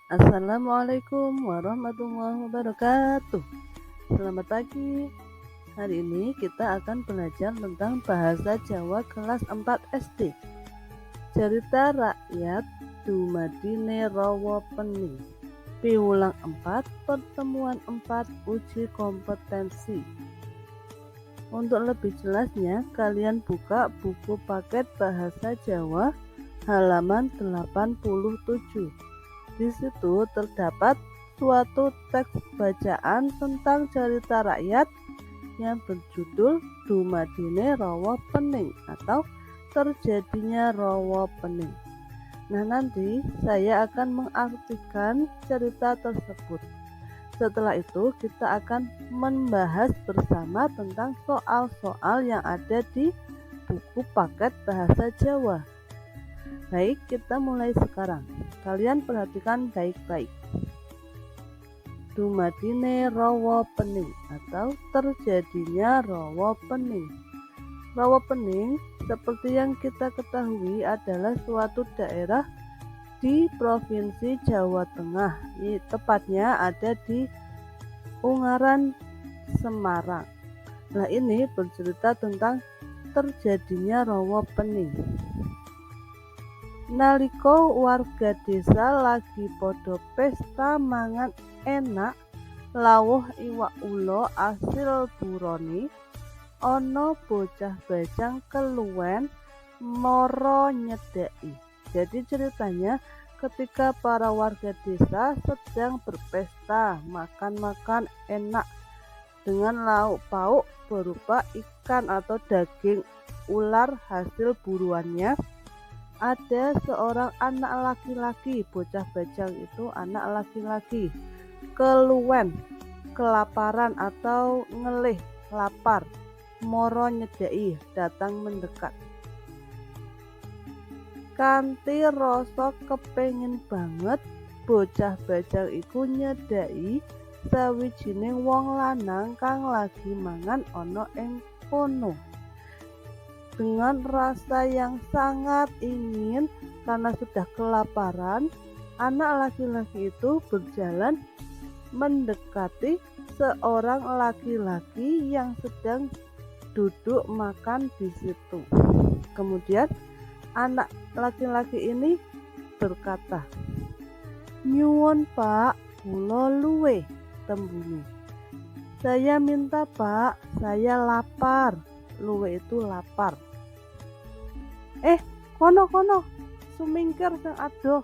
Assalamualaikum warahmatullahi wabarakatuh. Selamat pagi. Hari ini kita akan belajar tentang bahasa Jawa kelas 4 SD. Cerita rakyat dumadine rawa pening. Piwulang 4, pertemuan 4, uji kompetensi. Untuk lebih jelasnya, kalian buka buku paket bahasa Jawa halaman 87. Di situ terdapat suatu teks bacaan tentang cerita rakyat yang berjudul Dumadine Rawa Pening atau Terjadinya Rawa Pening. Nah, nanti saya akan mengartikan cerita tersebut. Setelah itu kita akan membahas bersama tentang soal-soal yang ada di buku paket bahasa Jawa. Baik, kita mulai sekarang. Kalian perhatikan baik-baik. Dumadine rawa pening atau terjadinya rawa pening. Rawa pening, seperti yang kita ketahui, adalah suatu daerah di Provinsi Jawa Tengah. Tepatnya ada di Ungaran, Semarang. Nah, ini bercerita tentang terjadinya rawa pening. Nalika warga desa lagi padha pesta mangan enak lawuh iwak ula asil burone, ana bocah bajang keluwen mara nyedhaki. Jadi ceritanya ketika para warga desa sedang berpesta makan-makan enak dengan lauk pauk berupa ikan atau daging ular hasil buruannya, ada seorang anak laki-laki, bocah bajang itu anak laki-laki, keluwen, kelaparan atau ngelih, lapar, moro nyedhaki, datang mendekat. Kanthi rasa kepengin banget, bocah bajang iku nyedhaki sawijining wong lanang kang lagi mangan ana ing kono. Dengan rasa yang sangat ingin karena sudah kelaparan, anak laki-laki itu berjalan mendekati seorang laki-laki yang sedang duduk makan di situ. Kemudian anak laki-laki ini berkata, "Nyuwun Pak, kula luwe," tembunge. "Saya minta Pak, saya lapar." Luwe itu lapar. Kono, sumingkir sing adoh.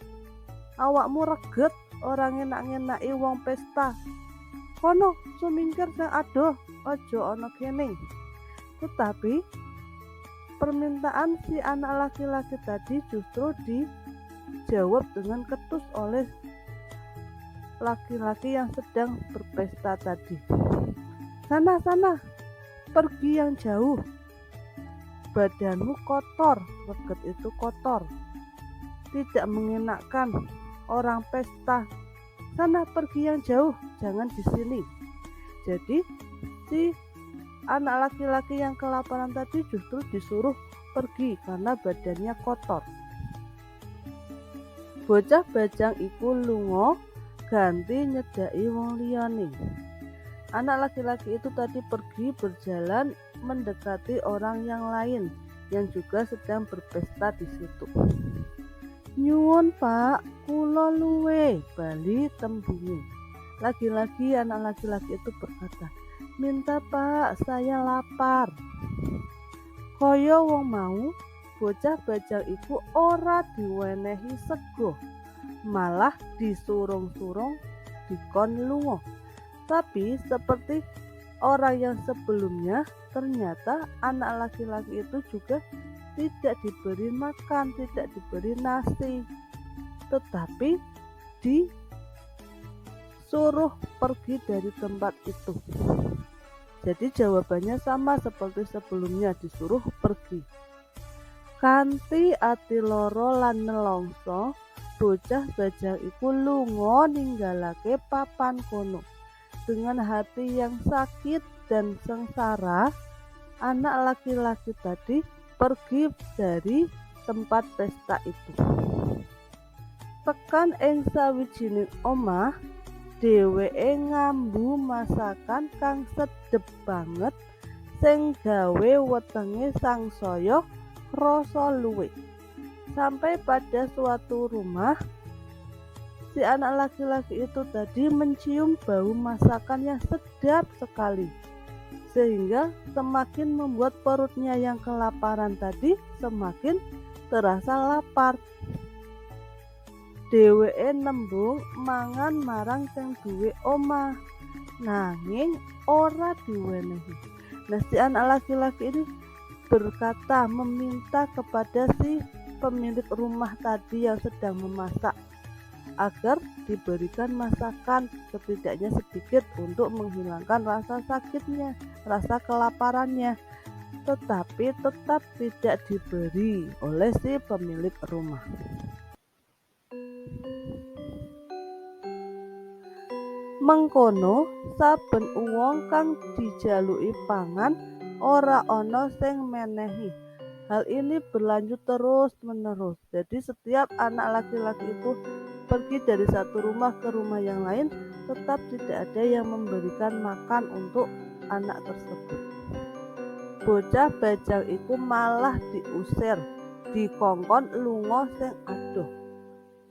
Awakmu reget ora ngenak-ngenaki wong pesta. Kono, sumingkir sing adoh, aja ana kene. Tetapi permintaan si anak laki-laki tadi justru dijawab dengan ketus oleh laki-laki yang sedang berpesta tadi. Sana, pergi yang jauh. Badanmu kotor, reget itu kotor. Tidak mengenakkan orang pesta. Sana pergi yang jauh, jangan di sini. Jadi si anak laki-laki yang kelaparan tadi justru disuruh pergi karena badannya kotor. Bocah bajang iku lunga ganti nyedhaki wong liyane. Anak laki-laki itu tadi pergi berjalan mendekati orang yang lain yang juga sedang berpesta di situ. "Nyuwun Pak, kula luwe," bali tembunge. Lagi-lagi anak laki-laki itu berkata, "Minta Pak, saya lapar." Kaya wong mau, bocah bajang iku ora diwenehi sego, malah disurung-surung dikon lunga. Tapi seperti orang yang sebelumnya, ternyata anak laki-laki itu juga tidak diberi makan, tidak diberi nasi, tetapi disuruh pergi dari tempat itu. Jadi jawabannya sama seperti sebelumnya, disuruh pergi. Kanthi ati loro lan nelongso, bocah bajang iku lunga ninggalake papan kono. Dengan hati yang sakit dan sengsara, anak laki-laki tadi pergi dari tempat pesta itu. Tekan ing sawijining omah, dheweke ngambu masakan kang sedhep banget sing gawe wetenge sangsaya krasa luwih. Sampai pada suatu rumah, si anak laki-laki itu tadi mencium bau masakan yang sedap sekali, sehingga semakin membuat perutnya yang kelaparan tadi semakin terasa lapar. Dheweke nembung mangan marang sing duwe omah, nanging ora diwenehi. Nah, si anak laki-laki ini berkata, meminta kepada si pemilik rumah tadi yang sedang memasak agar diberikan masakan setidaknya sedikit untuk menghilangkan rasa sakitnya, rasa kelaparannya. Tetapi tetap tidak diberi oleh si pemilik rumah. Mengkono saben wong kang dijaluki pangan ora ana sing menehi. Hal ini berlanjut terus-menerus. Jadi setiap anak laki-laki itu pergi dari satu rumah ke rumah yang lain, tetap tidak ada yang memberikan makan untuk anak tersebut. Bocah bajang iku malah diusir, dikongkon lunga sing adoh.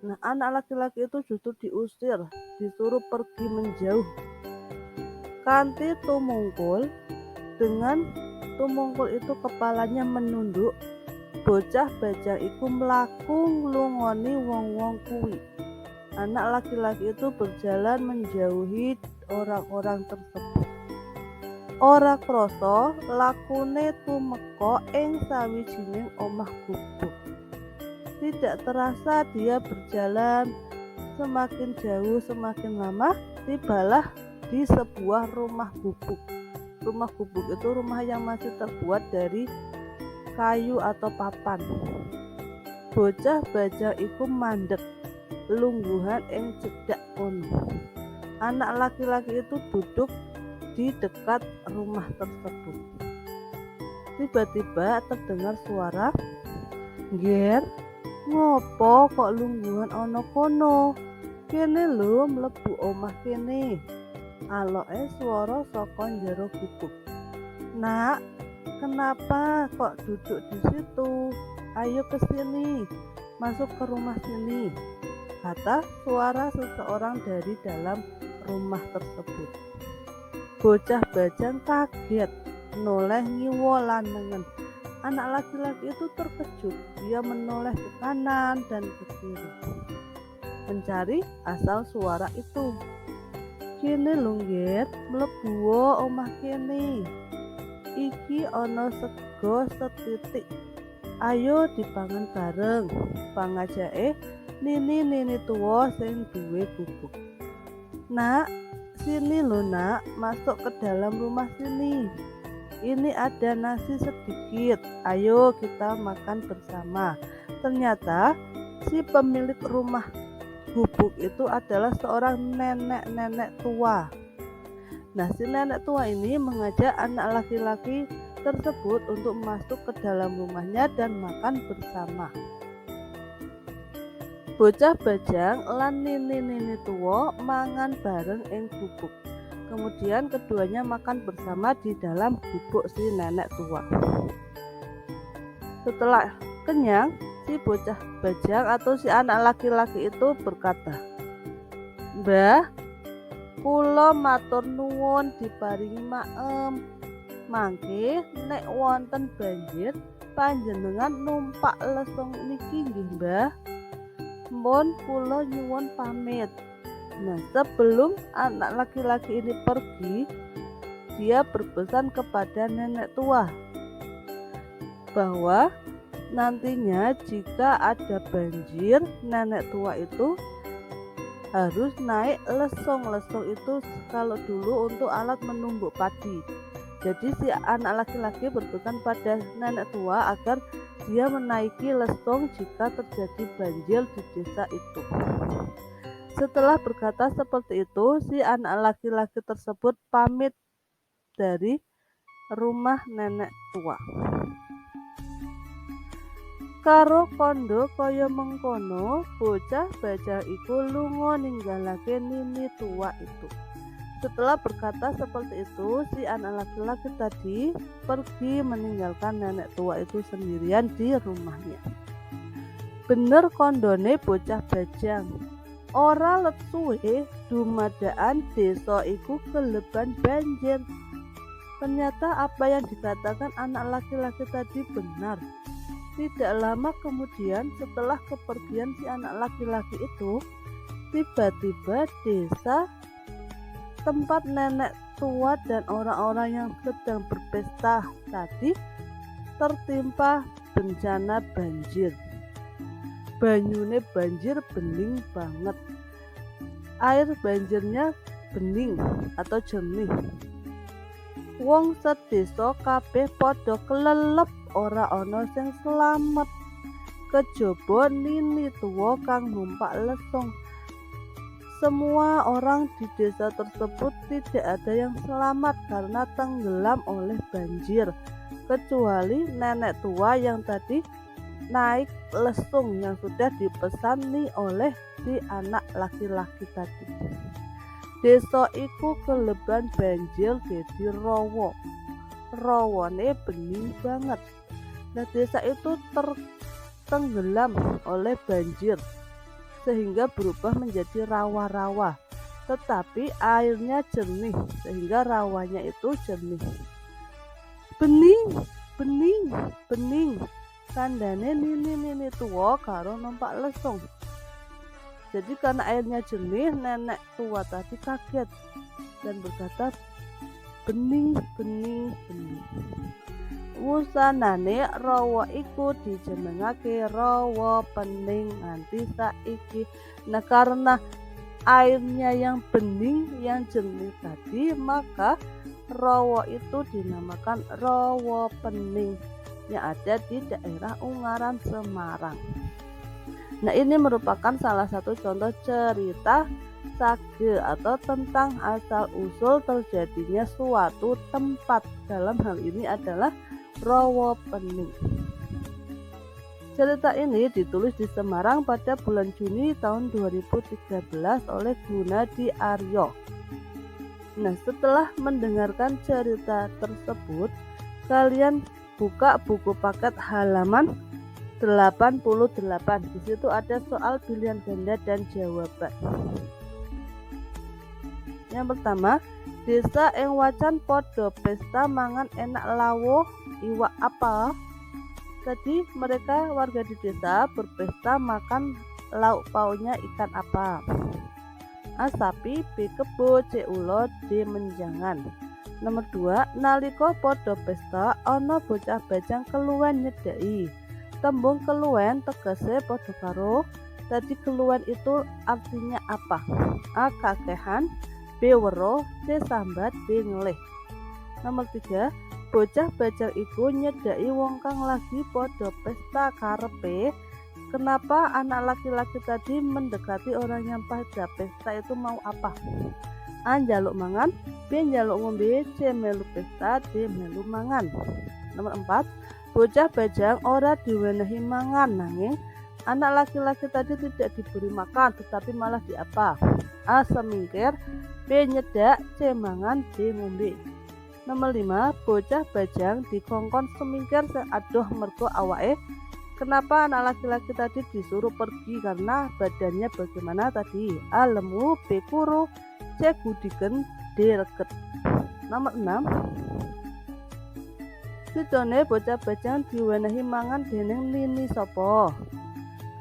Nah, anak laki-laki itu justru diusir, disuruh pergi menjauh. Kanthi tumungkul, dengan tumungkul itu kepalanya menunduk, bocah bajang iku mlaku nglungoni wong-wong kuwi. Anak laki-laki itu berjalan menjauhi orang-orang tersebut. Ora krasa lakune tumeka ing sawijining omah gubuk. Tidak terasa dia berjalan semakin jauh, semakin lama tibalah di sebuah rumah gubuk. Rumah gubuk itu rumah yang masih terbuat dari kayu atau papan. Bocah bajang iku mandeg lungguhan ing cedhak kono. Anak laki-laki itu duduk di dekat rumah tersebut. Tiba-tiba terdengar suara, "Ger, ngopo kok lungguhan ana kono? Kene lho mlebu omah kene." Aloke swara saka njero gubuk. "Nak, kenapa kok duduk di situ? Ayo ke sini, masuk ke rumah sini," kata suara seseorang dari dalam rumah tersebut. Bocah bajang kaget, noleh ngiwa lanengen. Anak laki-laki itu terkejut. Dia menoleh ke kanan dan ke kiri, mencari asal suara itu. "Kene lho, Ngger, mlebu omah kene. Iki ana sego setitik. Ayo dipangan bareng," pangajake nini tuwa sing duwe gubuk. "Nak, sini lho nak, masuk ke dalam rumah sini. Ini ada nasi sedikit, ayo kita makan bersama." Ternyata si pemilik rumah gubuk itu adalah seorang nenek-nenek tua. Nah, si nenek tua ini mengajak anak laki-laki tersebut untuk masuk ke dalam rumahnya dan makan bersama. Bocah bajang lan nini tuwa mangan bareng ing gubuk. Kemudian keduanya makan bersama di dalam gubuk si nenek tua. Setelah kenyang, si bocah bajang atau si anak laki-laki itu berkata, "Mbah, kula matur nuwun diparingi maem. Mangke nek wonten banjir panjenengan numpak lesung niki nggih, Mbah. Mohon kula nyuwun pamit." Nah, sebelum anak laki-laki ini pergi, dia berpesan kepada nenek tua bahwa nantinya jika ada banjir, nenek tua itu harus naik lesung itu kalau dulu untuk alat menumbuk padi. Jadi si anak laki-laki berpesan pada nenek tua agar dia menaiki lesung jika terjadi banjir di desa itu. Setelah berkata seperti itu, si anak laki-laki tersebut pamit dari rumah nenek tua. Karo kandha kaya mengkono, bocah bajang iku lunga ninggalake nini tua itu. Setelah berkata seperti itu, si anak laki-laki tadi pergi meninggalkan nenek tua itu sendirian di rumahnya. Bener kondone bocah bajang. Ora let suwe dumadaan desa iku keleban banjir. Ternyata apa yang dikatakan anak laki-laki tadi benar. Tidak lama kemudian setelah kepergian si anak laki-laki itu, tiba-tiba desa tempat nenek tua dan orang-orang yang sedang berpesta tadi tertimpa bencana banjir. Banyune banjir bening banget. Air banjirnya bening atau jernih. Wong sedesa kabeh padha kelelep, ora ana sing slamet. Kejaba nini tuwa kang numpak lesung. Semua orang di desa tersebut tidak ada yang selamat karena tenggelam oleh banjir, kecuali nenek tua yang tadi naik lesung yang sudah dipesani oleh si anak laki-laki tadi. Desa iku keleban banjir dadi rawa. Rawane bening banget. Nah, desa itu tertenggelam oleh banjir sehingga berubah menjadi rawa-rawa. Tetapi airnya jernih sehingga rawanya itu jernih. Bening, bening, bening. Kandane nini tua karo numpak lesung. Jadi karena airnya jernih, nenek tua tadi kaget dan berkata, bening, bening, bening. Wusanane rawa iku dijenengake rawa pening nganti saiki. Nah, karena airnya yang bening, yang jernih tadi, maka rawa itu dinamakan rawa pening yang ada di daerah Ungaran, Semarang. Nah, ini merupakan salah satu contoh cerita sage atau tentang asal-usul terjadinya suatu tempat. Dalam hal ini adalah rawa pening. Cerita ini ditulis di Semarang pada bulan Juni tahun 2013 oleh Gunadi Aryo. Nah, setelah mendengarkan cerita tersebut, kalian buka buku paket halaman 88. Di situ ada soal pilihan ganda dan jawaban. Yang pertama, desa ing wacan podo pesta mangan enak lawuh iwak apa? Jadi mereka warga di desa berpesta makan lauk paunya ikan apa? A. Sapi, B. Kebo, C. Ulo, D. Menjangan. Nomor 2, nalika podo pesta ana bocah bajang keluwen nyedai. Tembung keluwen tegese padha karo tadi keluwen itu artinya apa? A. Kakehan, B. Weruh, C. Sambat, D. Ngelih. Nomor 3, bocah bajang iku nyedai wong kang lagi padha pesta karepe. Kenapa anak laki-laki tadi mendekati orang yang pada pesta itu mau apa? A. Njaluk mangan, B. Njaluk ngombe, C. Melu pesta, D. Melu mangan. Nomor 4, bocah bajang ora diwenehi mangan, nanging anak laki-laki tadi tidak diberi makan tetapi malah diapa? A. Semingkir, B. Nyedak, C. Mangan, D. Ngombe. Nomor 5, bocah bajang dikongkon semingkir sing adoh mergo awake. Kenapa anak laki-laki tadi disuruh pergi? Karena badannya bagaimana tadi? A. Lemu, B. Kuru, C. Gudigen, D. Reget. Nomor 6, sidone bocah bajang diwenehi mangan dening nini sapa?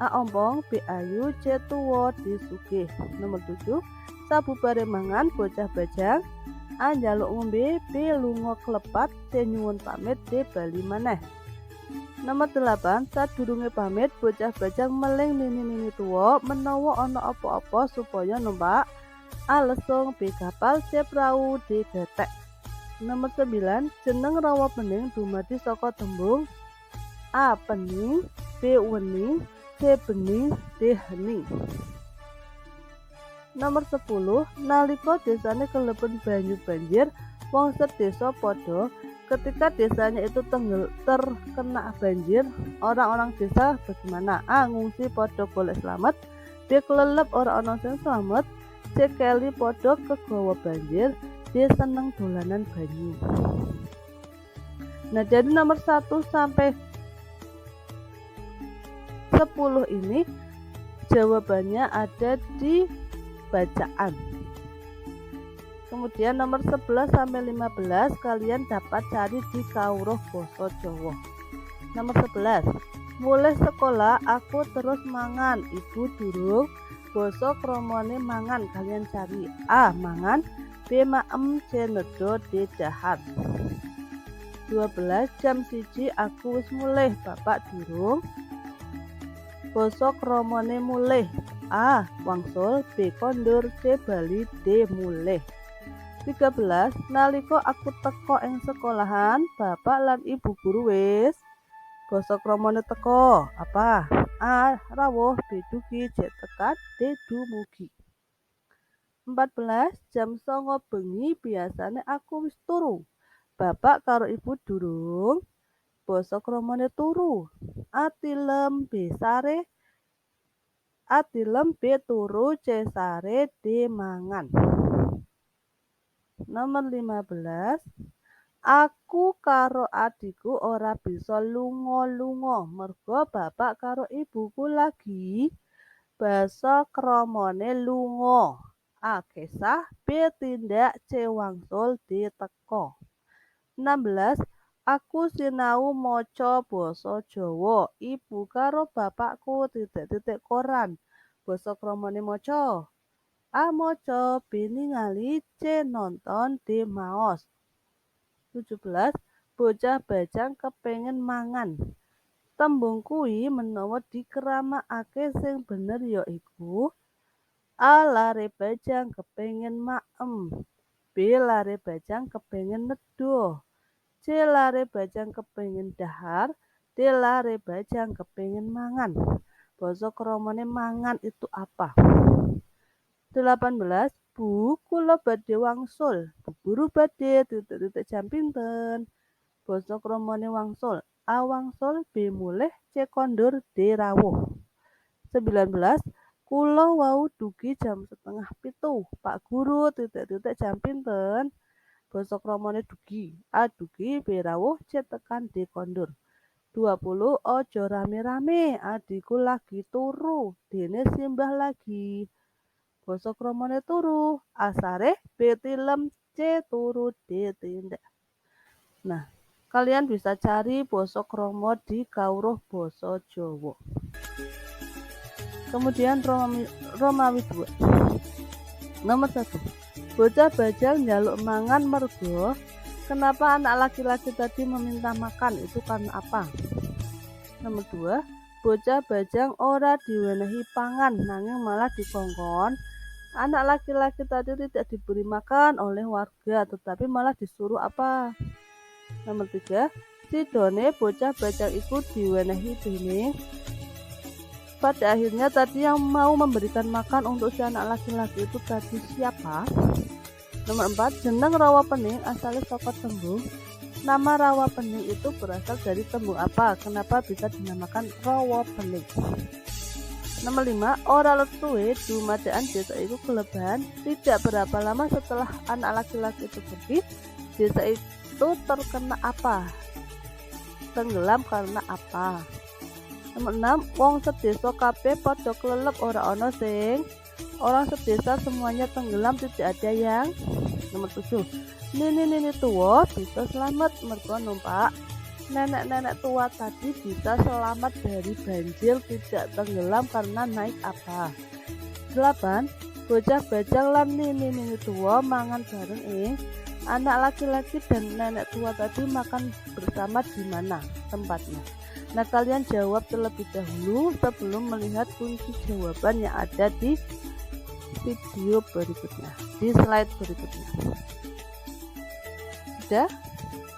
A. Ompong, B. Ayu, C. Tuwa, D. Sugih. Nomor 7, sabubare mangan bocah bajang A. Njaluk ngombe, B. Lunga klepat, C. Nyuwun pamit, D. Bali maneh. Nomor 8, sadurunge pamit bocah bajang meling nini tuwa menawa ana apa-apa supaya numpak A. Lesung, B. Kapal, C. Prau, D. Getek. Nomor 9, jeneng rawa pening dumadi saka tembung A. Pening, B. Wening, C. Bening, D. Hening. Nomor 10, nalika desane keleben banyu banjir, wong sedesa padha Ketika desanya itu terkena banjir, orang-orang desa bagaimana? A. Ngungsi podo golek slamet. B. Kelelep ora ana sing slamet. C. Keli podo kegawa banjir. D. Seneng dolanan banyu. Nah, dari nomor 1 sampai 10 ini jawabannya ada di bacaan. Kemudian nomor 11 sampai 15 kalian dapat cari di kawruh basa Jawa. Nomor 11. Mulai sekolah aku terus mangan, ibu durung. Basa kramane mangan, kalian cari. A. Mangan. B. Maem. C. Nedo. D. Dahar. 12. Jam 1 aku wis mulih, bapak durung. Basa kramane mulih. A. Wangsul. B. Kondur. C. Bali. D. Mulih. 13. Nalika aku teko ing sekolahan, bapak lan ibu guru wis. Basa kramane teko apa? A. Rawuh. B. Dugi. C. Tekan. D. Dumugi. 14. Jam 09 bengi biasane aku wis turu. Bapak karo ibu durung. Basa kramane turu. A. Tilem. B. Sare. A. Tilem. B. Turu. C. Sare. D. Mangan. Nomor 15. Aku karo adikku ora bisa lunga-lunga merga bapak karo ibuku lagi. Basa kramane lunga. A. Kesah. B. Tindak. C. Wangsul. D. Teka. 16. Aku sinau maca basa Jawa. Ibu karo bapakku koran. Basa kramane maca. A. Maca. B. Ningali. C. Nonton. D. Maos. 17. Bocah bajang kepengin mangan. Tembung kuwi menawa dikeramakake sing bener ya iku A. Lare bajang kepengin maem. B. Lare bajang kepengin nedo. C. Lare bajang kepengin dahar. D. Lare bajang kepengin mangan. Basa kramane mangan itu apa? 18. Bu, kula badhe wangsul. Bu guru badhe jam pinten? Basa kramane wangsul. A. Wangsul. B. Mulih. C. Kondur. D. Rawuh. 19. Kula wau dugi jam 6:30. Pak guru jam pinten? Basa kramane dugi. A. Dugi. B. Rawuh. C. Tekan. D. Kondur. 20. Ojo rame-rame, adikku lagi turu. Dene simbah lagi. Basa kramane turu. A. Sare. B. Tilem. C. Turu. D. Tindak. Nah, kalian bisa cari basa krama di kawruh basa Jawa. Kemudian Romawi 2. Nomor 1. Bocah bajang njaluk mangan mergo. Kenapa anak laki-laki tadi meminta makan? Itu karena apa? Nomor 2. Bocah bajang ora diwenehi pangan nanging malah dikongkon. Anak laki-laki tadi tidak diberi makan oleh warga tetapi malah disuruh apa? Nomor 3. Sidone bocah bajang iku diwenehi dening. Pada akhirnya tadi yang mau memberikan makan untuk si anak laki-laki itu tadi siapa? Nomor 4. Jeneng rawa pening asalnya saka tembung. Nama rawa pening itu berasal dari tembung apa? Kenapa bisa dinamakan rawa pening? Nomor 5. Ora letuwe dumadaan desa itu kelebahan. Tidak berapa lama setelah anak laki-laki itu pergi, desa itu terkena apa? Tenggelam karena apa? Nomor 6. Wong sedesa kabeh padha kelelep ora ana sing. Orang sedesa semuanya tenggelam, tidak ada yang. Nomor 7. Nini tua bisa selamat mergo numpak. Nenek-nenek tua tadi bisa selamat dari banjir, tidak tenggelam karena naik apa? 8. Bocah bajang lan nini tua mangan bareng anak laki-laki dan nenek tua tadi makan bersama di mana tempatnya? Nah, kalian jawab terlebih dahulu sebelum melihat kunci jawaban yang ada di video berikutnya, di slide berikutnya. Sudah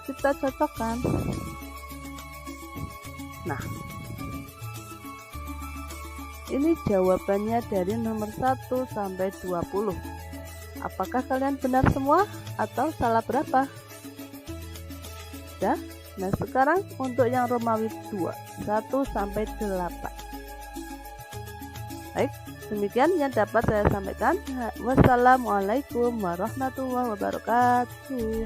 kita cocokkan. Nah, ini jawabannya dari nomor 1 sampai 20. Apakah kalian benar semua atau salah berapa? mudah. Nah, sekarang untuk yang Romawi 2, 1-8. Baik, demikian yang dapat saya sampaikan. Wassalamualaikum warahmatullahi wabarakatuh.